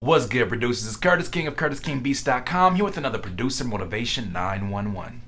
What's good, producers? It's Curtis King of CurtisKingBeats.com here with another Producer Motivation 911.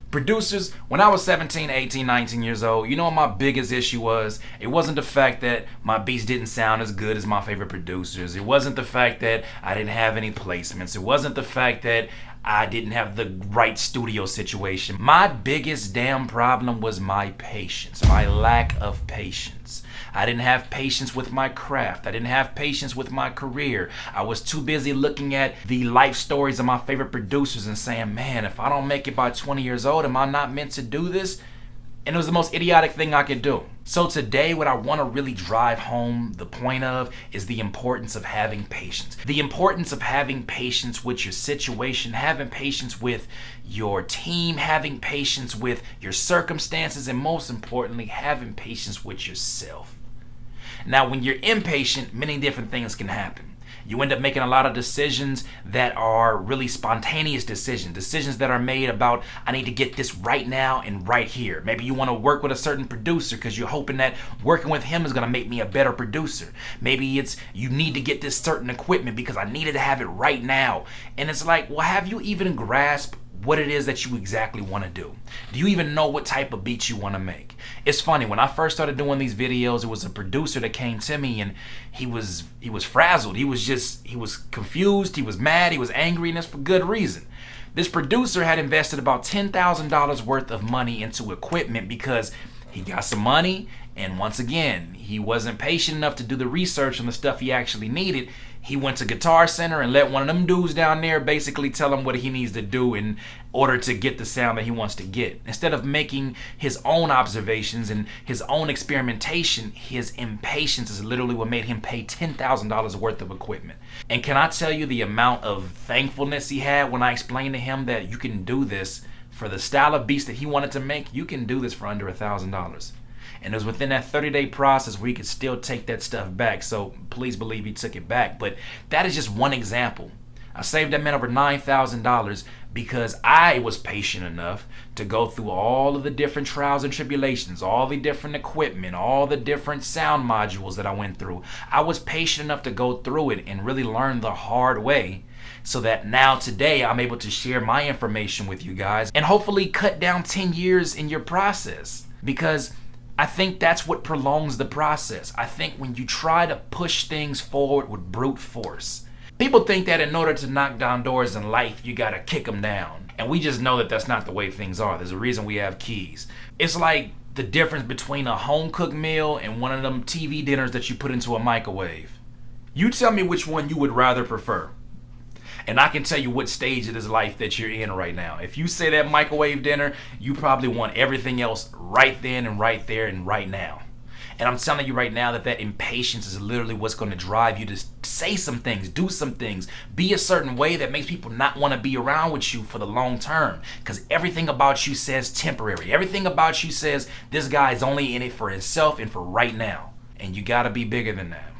Producers, when I was 17, 18, 19 years old, you know what my biggest issue was? It wasn't the fact that my beats didn't sound as good as my favorite producers. It wasn't the fact that I didn't have any placements. It wasn't the fact that I didn't have the right studio situation. My biggest damn problem was my patience, my lack of patience. I didn't have patience with my craft. I didn't have patience with my career. I was too busy looking at the life stories of my favorite producers and saying, man, if I don't make it by 20 years old, am I not meant to do this? And it was the most idiotic thing I could do. So today, what I want to really drive home the point of is the importance of having patience. The importance of having patience with your situation, having patience with your team, having patience with your circumstances, and most importantly, having patience with yourself. Now, when you're impatient, many different things can happen. You end up making a lot of decisions that are really spontaneous decisions that are made about, I need to get this right now and right here. Maybe you want to work with a certain producer because you're hoping that working with him is going to make me a better producer. Maybe it's you need to get this certain equipment because I needed to have it right now. And it's like, well, have you even grasped what it is that you exactly want to do? Do you even know what type of beats you want to make? It's funny, when I first started doing these videos, it was a producer that came to me and he was frazzled. He was confused, he was mad, he was angry, and it's for good reason. This producer had invested about $10,000 worth of money into equipment because he got some money, and once again, he wasn't patient enough to do the research on the stuff he actually needed. He went to Guitar Center and let one of them dudes down there basically tell him what he needs to do in order to get the sound that he wants to get. Instead of making his own observations and his own experimentation, his impatience is literally what made him pay $10,000 worth of equipment. And can I tell you the amount of thankfulness he had when I explained to him that you can do this for the style of beats that he wanted to make? You can do this for under $1,000. And it was within that 30-day process where he could still take that stuff back. So please believe he took it back. But that is just one example. I saved that man over $9,000 because I was patient enough to go through all of the different trials and tribulations, all the different equipment, all the different sound modules that I went through. I was patient enough to go through it and really learn the hard way, so that now today I'm able to share my information with you guys and hopefully cut down 10 years in your process. Because I think that's what prolongs the process. I think when you try to push things forward with brute force, people think that in order to knock down doors in life, you gotta kick them down. And we just know that that's not the way things are. There's a reason we have keys. It's like the difference between a home-cooked meal and one of them TV dinners that you put into a microwave. You tell me which one you would rather prefer. And I can tell you what stage of this life that you're in right now. If you say that microwave dinner, you probably want everything else right then and right there and right now. And I'm telling you right now that impatience is literally what's going to drive you to say some things, do some things, be a certain way that makes people not want to be around with you for the long term. Because everything about you says temporary. Everything about you says this guy is only in it for himself and for right now. And you got to be bigger than that.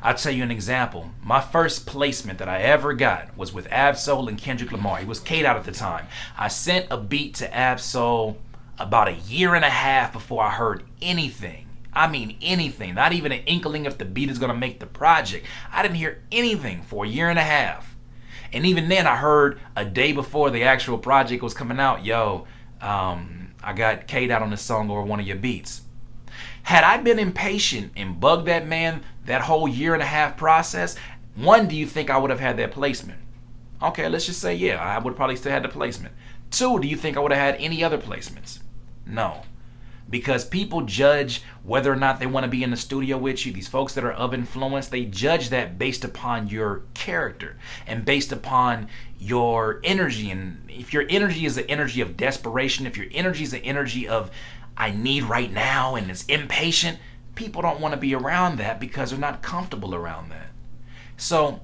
I'll tell you an example. My first placement that I ever got was with Ab-Soul and Kendrick Lamar. He was K-Dot at the time. I sent a beat to Ab-Soul about a year and a half before I heard anything. I mean anything. Not even an inkling if the beat is going to make the project. I didn't hear anything for a year and a half. And even then I heard a day before the actual project was coming out, yo, I got K-Dot on this song over one of your beats. Had I been impatient and bugged that man that whole year and a half process, one, do you think I would have had that placement? Okay, let's just say, yeah, I would probably still had the placement. Two, do you think I would have had any other placements? No. Because people judge whether or not they want to be in the studio with you. These folks that are of influence, they judge that based upon your character and based upon your energy. And if your energy is the energy of desperation, if your energy is the energy of I need right now and it's impatient, people don't want to be around that because they're not comfortable around that. So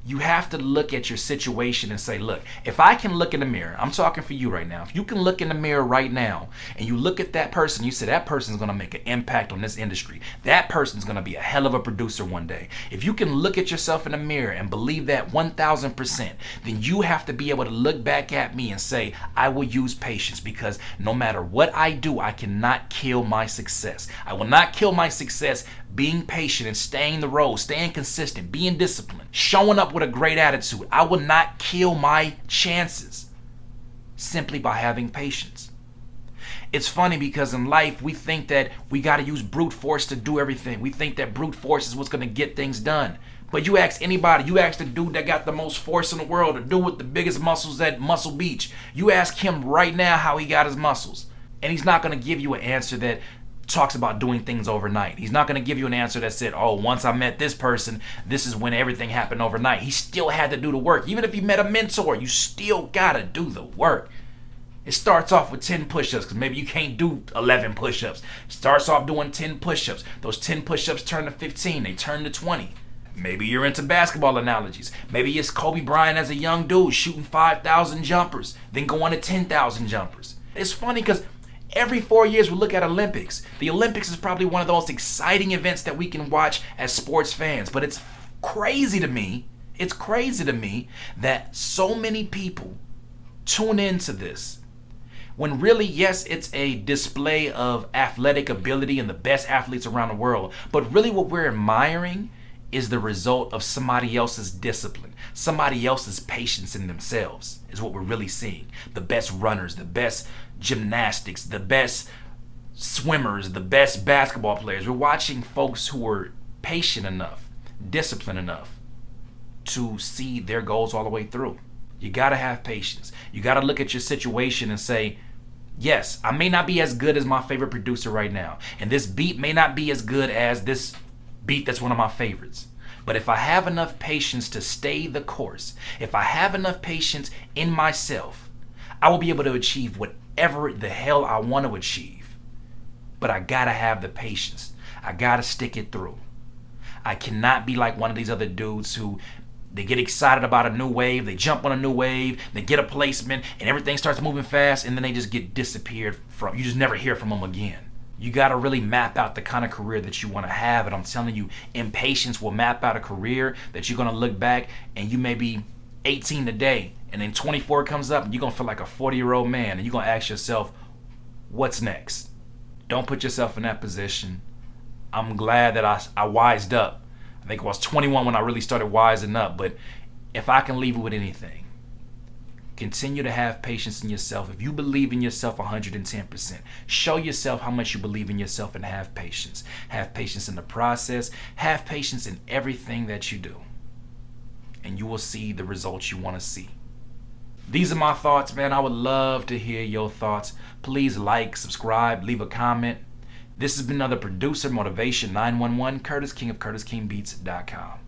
You have to look at your situation and say, look, if I can look in the mirror, I'm talking for you right now. If you can look in the mirror right now and you look at that person, you say that person's going to make an impact on this industry. That person's going to be a hell of a producer one day. If you can look at yourself in the mirror and believe that 1000%, then you have to be able to look back at me and say, I will use patience, because no matter what I do, I cannot kill my success. I will not kill my success being patient and staying the road, staying consistent, being disciplined, showing up with a great attitude. I will not kill my chances simply by having patience. It's funny because in life we think that we got to use brute force to do everything. We think that brute force is what's going to get things done. But you ask anybody, you ask the dude that got the most force in the world, the dude with the biggest muscles at Muscle Beach, you ask him right now how he got his muscles. And he's not going to give you an answer that talks about doing things overnight. He's not going to give you an answer that said, oh, once I met this person, this is when everything happened overnight. He still had to do the work. Even if you met a mentor, you still got to do the work. It starts off with 10 push-ups because maybe you can't do 11 push-ups. It starts off doing 10 push-ups. Those 10 push-ups turn to 15. They turn to 20. Maybe you're into basketball analogies. Maybe it's Kobe Bryant as a young dude shooting 5,000 jumpers, then going to 10,000 jumpers. It's funny because every 4 years we look at Olympics. The Olympics is probably one of the most exciting events that we can watch as sports fans. But it's crazy to me. It's crazy to me that so many people tune into this. When really, yes, it's a display of athletic ability and the best athletes around the world. But really what we're admiring is the result of somebody else's discipline, somebody else's patience in themselves is what we're really seeing. The best runners, the best gymnastics, the best swimmers, the best basketball players. We're watching folks who are patient enough, disciplined enough to see their goals all the way through. You got to have patience. You got to look at your situation and say, yes, I may not be as good as my favorite producer right now. And this beat may not be as good as this beat that's one of my favorites. But if I have enough patience to stay the course, if I have enough patience in myself, I will be able to achieve whatever the hell I want to achieve. But I gotta have the patience. I gotta stick it through. I cannot be like one of these other dudes who they get excited about a new wave, they jump on a new wave, they get a placement, and everything starts moving fast, and then they just get disappeared from. You just never hear from them again. You got to really map out the kind of career that you want to have. And I'm telling you, impatience will map out a career that you're going to look back and you may be 18 today and then 24 comes up and you're going to feel like a 40-year-old man and you're going to ask yourself, what's next? Don't put yourself in that position. I'm glad that I wised up. I think I was 21 when I really started wising up. But if I can leave you with anything, continue to have patience in yourself. If you believe in yourself 110%, show yourself how much you believe in yourself and have patience. Have patience in the process. Have patience in everything that you do. And you will see the results you want to see. These are my thoughts, man. I would love to hear your thoughts. Please like, subscribe, leave a comment. This has been another Producer Motivation 911, Curtis King of CurtisKingBeats.com.